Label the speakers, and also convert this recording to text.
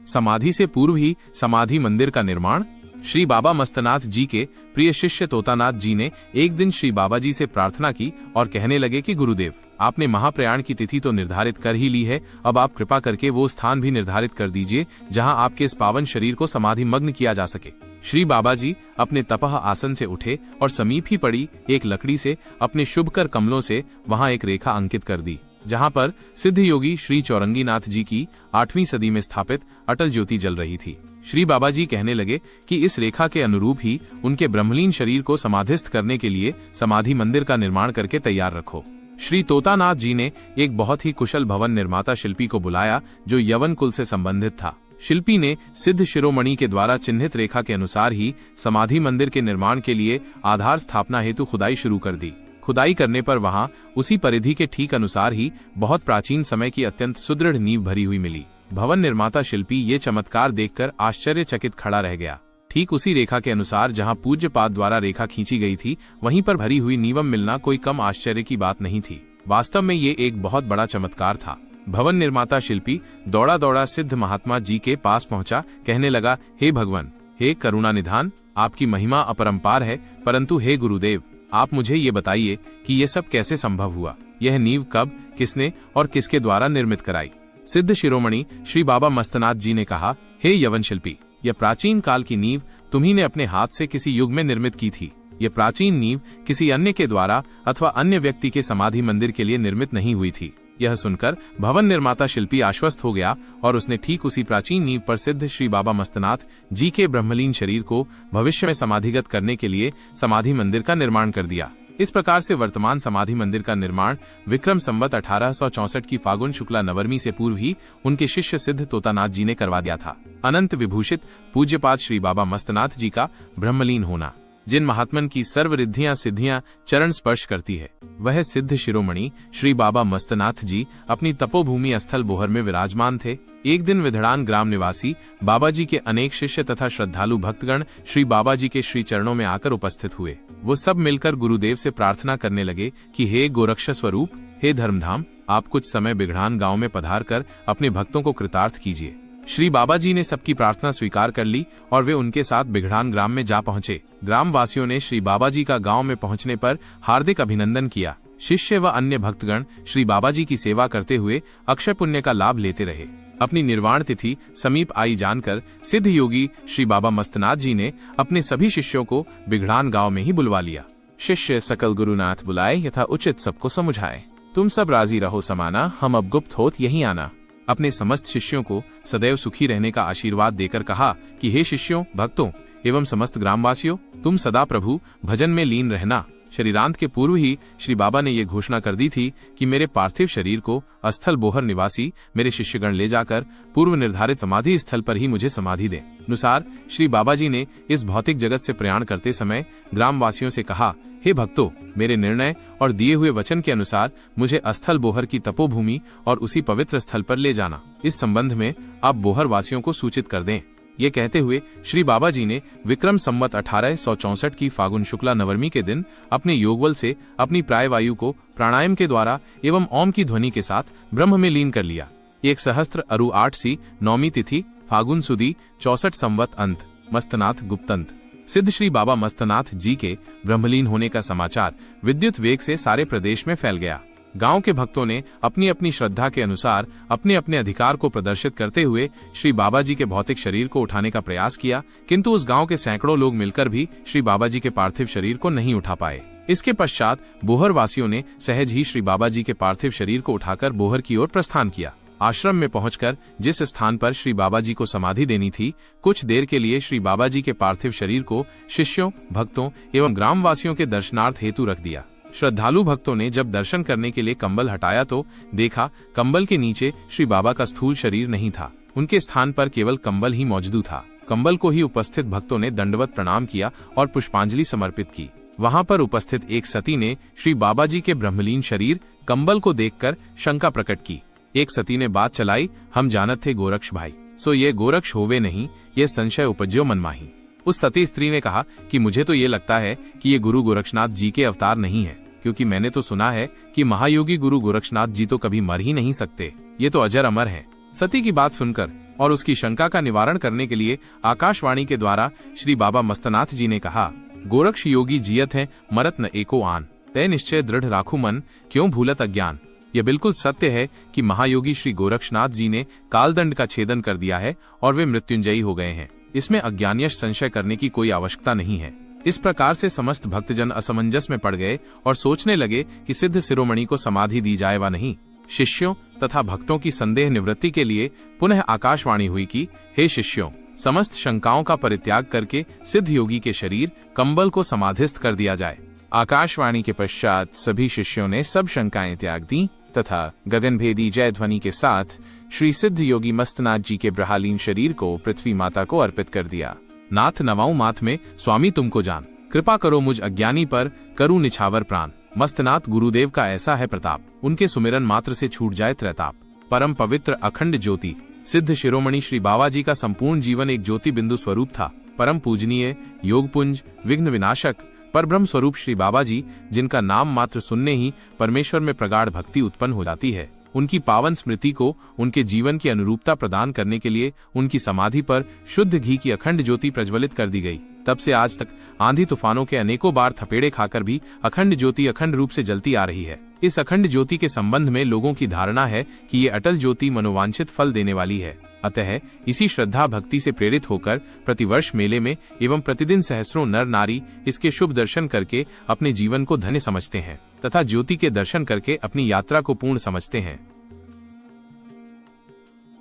Speaker 1: समाधि से पूर्व ही समाधि मंदिर का निर्माण। श्री बाबा मस्तनाथ जी के प्रिय शिष्य तोतानाथ जी ने एक दिन श्री बाबा जी से प्रार्थना की और कहने लगे कि गुरुदेव, आपने महाप्रयाण की तिथि तो निर्धारित कर ही ली है, अब आप कृपा करके वो स्थान भी निर्धारित कर दीजिए जहां आपके इस पावन शरीर को समाधि मग्न किया जा सके। श्री बाबा जी अपने तपह आसन से उठे और समीप ही पड़ी एक लकड़ी से अपने शुभकर कमलों से वहां एक रेखा अंकित कर दी, जहां पर सिद्ध योगी श्री चौरंगीनाथ जी की 8वीं सदी में स्थापित अटल ज्योति जल रही थी। श्री बाबा जी कहने लगे कि इस रेखा के अनुरूप ही उनके ब्रह्मलीन शरीर को समाधिस्थ करने के लिए समाधि मंदिर का निर्माण करके तैयार रखो। श्री तोतानाथ जी ने एक बहुत ही कुशल भवन निर्माता शिल्पी को बुलाया जो यवन कुल से संबंधित था। शिल्पी ने सिद्ध शिरोमणि के द्वारा चिन्हित रेखा के अनुसार ही समाधि मंदिर के निर्माण के लिए आधार स्थापना हेतु खुदाई शुरू कर दी। खुदाई करने पर वहां उसी परिधि के ठीक अनुसार ही बहुत प्राचीन समय की अत्यंत सुदृढ़ नींव भरी हुई मिली। भवन निर्माता शिल्पी ये चमत्कार देखकर आश्चर्यचकित खड़ा रह गया। ठीक उसी रेखा के अनुसार जहां पूज्यपाद द्वारा रेखा खींची गई थी, वहीं पर भरी हुई नींव मिलना कोई कम आश्चर्य की बात नहीं थी। वास्तव में ये एक बहुत बड़ा चमत्कार था। भवन निर्माता शिल्पी दौड़ा दौड़ा सिद्ध महात्मा जी के पास पहुंचा, कहने लगा, हे भगवान, हे करुणा निधान, आपकी महिमा अपरंपार है, परंतु हे गुरुदेव, आप मुझे ये बताइए कि ये सब कैसे संभव हुआ। यह नींव कब, किसने और किसके द्वारा निर्मित कराई। सिद्ध शिरोमणि श्री बाबा मस्तनाथ जी ने कहा, हे यवन शिल्पी, यह प्राचीन काल की नींव तुम्ही ने अपने हाथ से किसी युग में निर्मित की थी। यह प्राचीन नींव किसी अन्य के द्वारा अथवा अन्य व्यक्ति के समाधि मंदिर के लिए निर्मित नहीं हुई थी। यह सुनकर भवन निर्माता शिल्पी आश्वस्त हो गया और उसने ठीक उसी प्राचीन नींव पर सिद्ध श्री बाबा मस्तनाथ जी के ब्रह्मलीन शरीर को भविष्य में समाधिगत करने के लिए समाधि मंदिर का निर्माण कर दिया। इस प्रकार से वर्तमान समाधि मंदिर का निर्माण विक्रम संवत 1864 की फागुन शुक्ला नवमी से पूर्व ही उनके शिष्य सिद्ध तोतानाथ जी ने करवा दिया था। अनंत विभूषित पूज्यपाद श्री बाबा मस्तनाथ जी का ब्रह्मलीन होना जिन महात्मन की सर्वरिद्धियां सिद्धियां चरण स्पर्श करती है, वह सिद्ध शिरोमणि श्री बाबा मस्तनाथ जी अपनी तपोभूमि स्थल बोहर में विराजमान थे। एक दिन विधड़ान ग्राम निवासी बाबा जी के अनेक शिष्य तथा श्रद्धालु भक्तगण श्री बाबा जी के श्री चरणों में आकर उपस्थित हुए। वो सब मिलकर गुरुदेव से प्रार्थना करने लगे कि हे गोरक्ष स्वरूप, हे धर्मधाम, आप कुछ समय बिघड़ान गांव में पधार कर अपने भक्तों को कृतार्थ कीजिए। श्री बाबा जी ने सबकी प्रार्थना स्वीकार कर ली और वे उनके साथ बिघड़ान ग्राम में जा पहुंचे। ग्राम वासियों ने श्री बाबा जी का गांव में पहुंचने पर हार्दिक अभिनंदन किया। शिष्य व अन्य भक्तगण श्री बाबा जी की सेवा करते हुए अक्षय पुण्य का लाभ लेते रहे। अपनी निर्वाण तिथि समीप आई जानकर सिद्ध योगी श्री बाबा मस्तनाथ जी ने अपने सभी शिष्यों को बिघड़ान गांव में ही बुलवा लिया। शिष्य सकल गुरुनाथ बुलाए यथा उचित सबको समझाए, तुम सब राजी रहो समाना, हम अब गुप्त होत यही आना। अपने समस्त शिष्यों को सदैव सुखी रहने का आशीर्वाद देकर कहा कि हे शिष्यों, भक्तों एवं समस्त ग्रामवासियों, तुम सदा प्रभु भजन में लीन रहना। शरीरांत के पूर्व ही श्री बाबा ने ये घोषणा कर दी थी कि मेरे पार्थिव शरीर को अस्थल बोहर निवासी मेरे शिष्यगण ले जाकर पूर्व निर्धारित समाधि स्थल पर ही मुझे समाधि दें। अनुसार श्री बाबा जी ने इस भौतिक जगत से प्रयाण करते समय ग्रामवासियों से कहा, हे भक्तों, मेरे निर्णय और दिए हुए वचन के अनुसार मुझे अस्थल बोहर की तपोभूमि और उसी पवित्र स्थल पर ले जाना। इस संबंध में आप बोहर वासियों को सूचित कर दें। ये कहते हुए श्री बाबा जी ने विक्रम संवत 1864 की फागुन शुक्ला नवमी के दिन अपने योगबल से अपनी प्रायवायु को प्राणायाम के द्वारा एवं ओम की ध्वनि के साथ ब्रह्म में लीन कर लिया। 1 सहस्त्र अरु 8 सी 9वीं तिथि फागुन सुदी 64 संवत अंत मस्तनाथ गुप्तंत। सिद्ध श्री बाबा मस्तनाथ जी के ब्रह्मलीन होने का समाचार विद्युत वेग से सारे प्रदेश में फैल गया। गांव के भक्तों ने अपनी अपनी श्रद्धा के अनुसार अपने अपने अधिकार को प्रदर्शित करते हुए श्री बाबा जी के भौतिक शरीर को उठाने का प्रयास किया, किंतु उस गांव के सैकड़ों लोग मिलकर भी श्री बाबा जी के पार्थिव शरीर को नहीं उठा पाए। इसके पश्चात बोहर वासियों ने सहज ही श्री बाबा जी के पार्थिव शरीर को उठाकर बोहर की ओर प्रस्थान किया। आश्रम में पहुंचकर जिस स्थान पर श्री बाबा जी को समाधि देनी थी, कुछ देर के लिए श्री बाबा जी के पार्थिव शरीर को शिष्यों, भक्तों एवं ग्रामवासियों के दर्शनार्थ हेतु रख दिया। श्रद्धालु भक्तों ने जब दर्शन करने के लिए कंबल हटाया तो देखा कंबल के नीचे श्री बाबा का स्थूल शरीर नहीं था। उनके स्थान पर केवल कंबल ही मौजूद था। कंबल को ही उपस्थित भक्तों ने दंडवत प्रणाम किया और पुष्पांजलि समर्पित की। वहां पर उपस्थित एक सती ने श्री बाबा जी के ब्रह्मलीन शरीर कंबल को देखकर शंका प्रकट की। एक सती ने बात चलाई, हम जानत थे गोरक्ष भाई, सो ये गोरक्ष होवे नहीं, ये संशय उपज्यो मनमाही। उस सती स्त्री ने कहा कि मुझे तो ये लगता है कि ये गुरु गोरक्षनाथ जी के अवतार नहीं है, क्योंकि मैंने तो सुना है कि महायोगी गुरु गोरक्षनाथ जी तो कभी मर ही नहीं सकते, ये तो अजर अमर हैं। सती की बात सुनकर और उसकी शंका का निवारण करने के लिए आकाशवाणी के द्वारा श्री बाबा मस्तनाथ जी ने कहा, गोरक्ष योगी जियत है मरत न एको आन, तय निश्चय दृढ़ राखू मन, क्यों भूलत अज्ञान। यह बिल्कुल सत्य है कि महायोगी श्री गोरक्षनाथ जी ने कालदंड का छेदन कर दिया है और वे मृत्युंजयी हो गए हैं। इसमें अज्ञानियश संशय करने की कोई आवश्यकता नहीं है। इस प्रकार से समस्त भक्तजन असमंजस में पड़ गए और सोचने लगे कि सिद्ध शिरोमणि को समाधि दी जाए वा नहीं। शिष्यों तथा भक्तों की संदेह निवृत्ति के लिए पुनः आकाशवाणी हुई कि हे शिष्यों, समस्त शंकाओं का परित्याग करके सिद्ध योगी के शरीर कंबल को समाधिस्थ कर दिया जाए। आकाशवाणी के पश्चात सभी शिष्यों ने सब शंकाएं त्याग दी तथा गगनभेदी जय ध्वनि के साथ श्री सिद्ध योगी मस्तनाथ जी के ब्रहालीन शरीर को पृथ्वी माता को अर्पित कर दिया। नाथ नवाऊं माथ में स्वामी तुमको जान, कृपा करो मुझ अज्ञानी पर, करूं निछावर प्राण। मस्तनाथ गुरुदेव का ऐसा है प्रताप, उनके सुमिरन मात्र से छूट जाए त्रैताप। परम पवित्र अखंड ज्योति सिद्ध शिरोमणि श्री बाबा जी का संपूर्ण जीवन एक ज्योति बिंदु स्वरूप था। परम पूजनीय योगपुंज विघ्न विनाशक परब्रह्म स्वरूप श्री बाबा जी, जिनका नाम मात्र सुनने ही परमेश्वर में प्रगाढ़ भक्ति उत्पन्न हो जाती है, उनकी पावन स्मृति को उनके जीवन की अनुरूपता प्रदान करने के लिए उनकी समाधि पर शुद्ध घी की अखंड ज्योति प्रज्वलित कर दी गई। तब से आज तक आंधी तूफानों के अनेकों बार थपेड़े खाकर भी अखंड ज्योति अखंड रूप से जलती आ रही है। इस अखंड ज्योति के संबंध में लोगों की धारणा है कि ये अटल ज्योति मनोवांछित फल देने वाली है। अतः इसी श्रद्धा भक्ति से प्रेरित होकर प्रतिवर्ष मेले में एवं प्रतिदिन सहस्रों नर नारी इसके शुभ दर्शन करके अपने जीवन को धन्य समझते हैं तथा ज्योति के दर्शन करके अपनी यात्रा को पूर्ण समझते हैं।